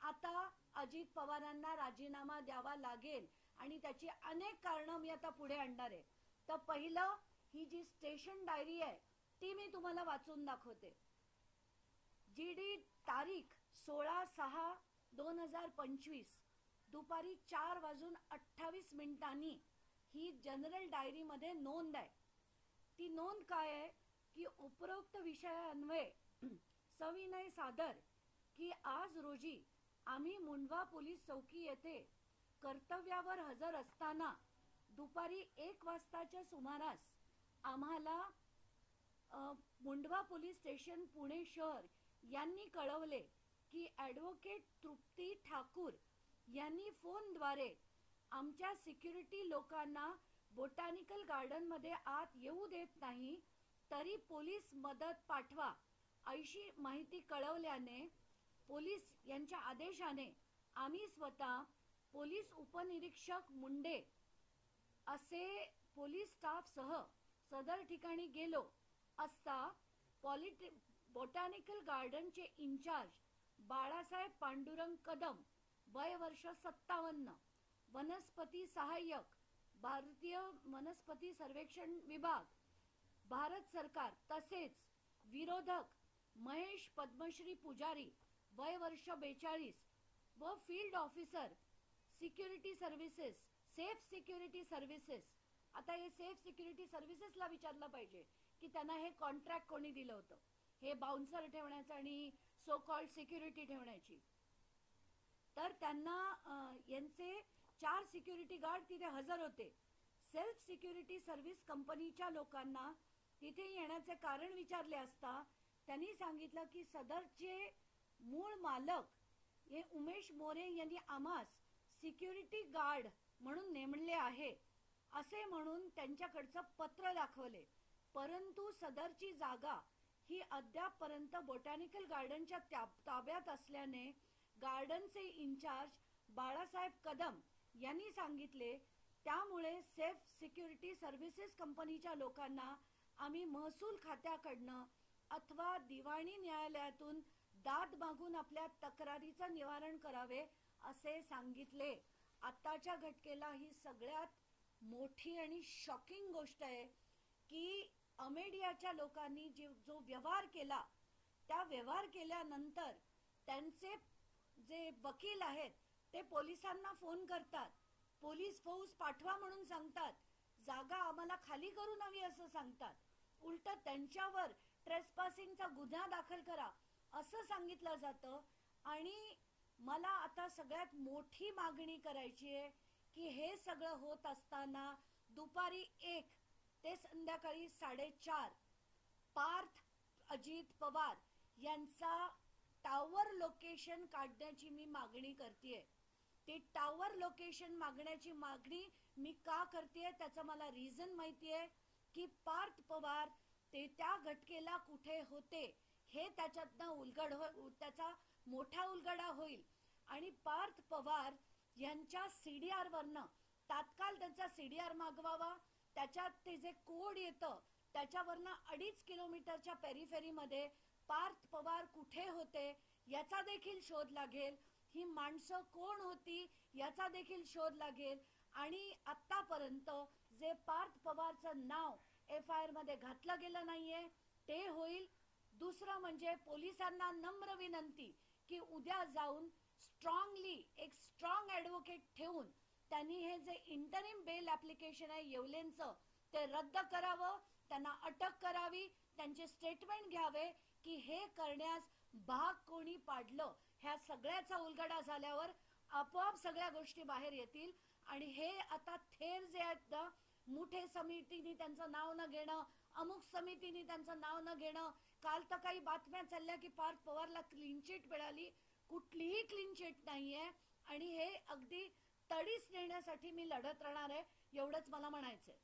आता अजित पवारांना राजीनामा द्यावा लागेल आणि त्याची अनेक कारणं मी आता पुढे आणणार आहे। तर पहिलं, ही जी स्टेशन डायरी आहे ती मी तुम्हाला वाचून दाखवते। जीडी तारीख 16/6/2025 दुपारी 4:28 ही जनरल डायरी मध्ये नोंद आहे। ती नोंद काय आहे की उपरोक्त विषयान्वये सविनय सादर की आज रोजी आम्ही मुंढवा पोलीस चौकी येथे कर्तव्यावर हजर असताना दुपारी 1 वाजताच्या सुमारास आम्हाला मुंढवा पोलीस स्टेशन पुणे शहर यांनी कळवले की ॲडव्होकेट तृप्ती ठाकूर यांनी फोनद्वारे आमच्या सिक्युरिटी लोकांना बोटॅनिकल गार्डन मध्ये आत येऊ देत नाही, तरी पोलीस मदत पाठवा अशी माहिती कळवल्याने पोलीस यांच्या आदेशाने आम्ही स्वतः पोलीस उपनिरीक्षक मुंडे असे पोलीस स्टाफ सह सदर ठिकाणी गेलो असता बोटॅनिकल गार्डनचे इंचार्ज बाळासाहेब पांडुरंग कदम वय वर्ष 57, वनस्पती सहाय्यक, भारतीय वनस्पती सर्वेक्षण विभाग, भारत सरकार, तसेच विरोधक महेश पद्मश्री पुजारी वय वर्ष 42 व field officer security services, safe security services. आता हे सेफ सिक्युरिटी सर्व्हिसेसला विचारलं पाहिजे की त्यांना हे कॉन्ट्रॅक्ट कोणी दिलं होतं, हे बाउन्सर ठेवण्याचं आणि सो कॉल्ड सिक्युरिटी ठेवण्याची। तर त्यांना यांचे 4 सिक्युरिटी गार्ड तिथे हजर होते। सेल्फ सिक्युरिटी सर्व्हिस कंपनीच्या लोकांना तिथे येण्याचे कारण विचारले असता त्यांनी सांगितलं की सदरचे मूळ मालक हे उमेश मोरे यांनी आम्हास सिक्युरिटी गार्ड म्हणून नेमले आहे असे म्हणून त्यांच्याकडचं पत्र दाखवले, परंतु सदरची जागा ही अद्यापपर्यंत बोटॅनिकल गार्डनच्या ताब्यात असल्याने गार्डनचे इंचार्ज बाळासाहेब कदम यांनी सांगितले, त्यामुळे सेफ सिक्युरिटी सर्व्हिसेस कंपनीच्या लोकांना आम्ही महसूल खात्याकडनं अथवा दिवाणी न्यायालयातून दाद मागून आपल्या तक्रारीचं निवारण करावे असे सांगितले। आताच्या घटकेला ही सगळ्यात मोठी आणि शॉकिंग गोष्ट आहे की अमेडियाच्या लोकांनी जो व्यवहार केला, त्या व्यवहार केल्यानंतर त्यांचे जे वकील आहेत ते पोलिसांना फोन करतात, पोलीस फौज पाठवा म्हणून सांगतात, जागा आम्हाला खाली करू नवी असं सांगतात, उलट त्यांच्यावर ट्रेसपासिंगचा गुन्हा दाखल करा असं सांगितलं जातं। आणि मला आता सगळ्यात मोठी मागणी करायची आहे की हे सगळं होत असताना दुपारी 1 ते संध्याकाळी 4:30 पार्थ अजित पवार यांचा टावर लोकेशन काढण्याची मी मागणी करतेय। ते टावर लोकेशन मागण्याची मागणी मी का करतेय त्याचं मला रिझन माहितीये की पार्थ पवार ते त्या घटकेला कुठे होते हे त्याच्यातनं त्याचा मोठा उलगडा होईल आणि पार्थ पवार यांच्या सीडीआर वरनं तात्काळ त्यांचा सीडीआर मागवावा, त्याच्यात ते जे कोड येतं त्याच्यावरनं 2.5 किलोमीटरच्या पेरिफेरीमध्ये पार्थ पवार कुठे होते याचा देखील शोध लागेल, ही माणसं कोण होती याचा देखील शोध लागेल आणि आतापर्यंत जे पार्थ पवारचं नाव FIR मध्ये घातलं गेलं नाहीये ते होईल। दुसरं म्हणजे पोलिसांना नम्र विनंती की उद्या जाऊन स्ट्रॉंगली एक स्ट्रॉंग ॲडव्होकेट ठेवून त्यांनी हे जे इंटरिम बेल ॲप्लिकेशन आहे येवलेंचं ते रद्द करावं, त्यांना अटक करावी, त्यांचे स्टेटमेंट घ्यावे की हे करण्यास भाग कोणी पाडलं। ह्या सगळ्याचा उलगडा झाल्यावर आपोआप सगळ्या गोष्टी बाहेर येतील आणि हे आता थेर जे आहेत ना, मुठे समितीने त्यांचं नाव न घेणं, अमुक समितीने त्यांचं नाव न घेणं, काल तर काही बातम्या चालल्या की पार्थ पवारला क्लीन चिट मिळाली, कुठलीही क्लीन चिट नाहीये आणि हे अगदी तडीस नेण्यासाठी मी लढत राहणार आहे, एवढंच मला म्हणायचंय।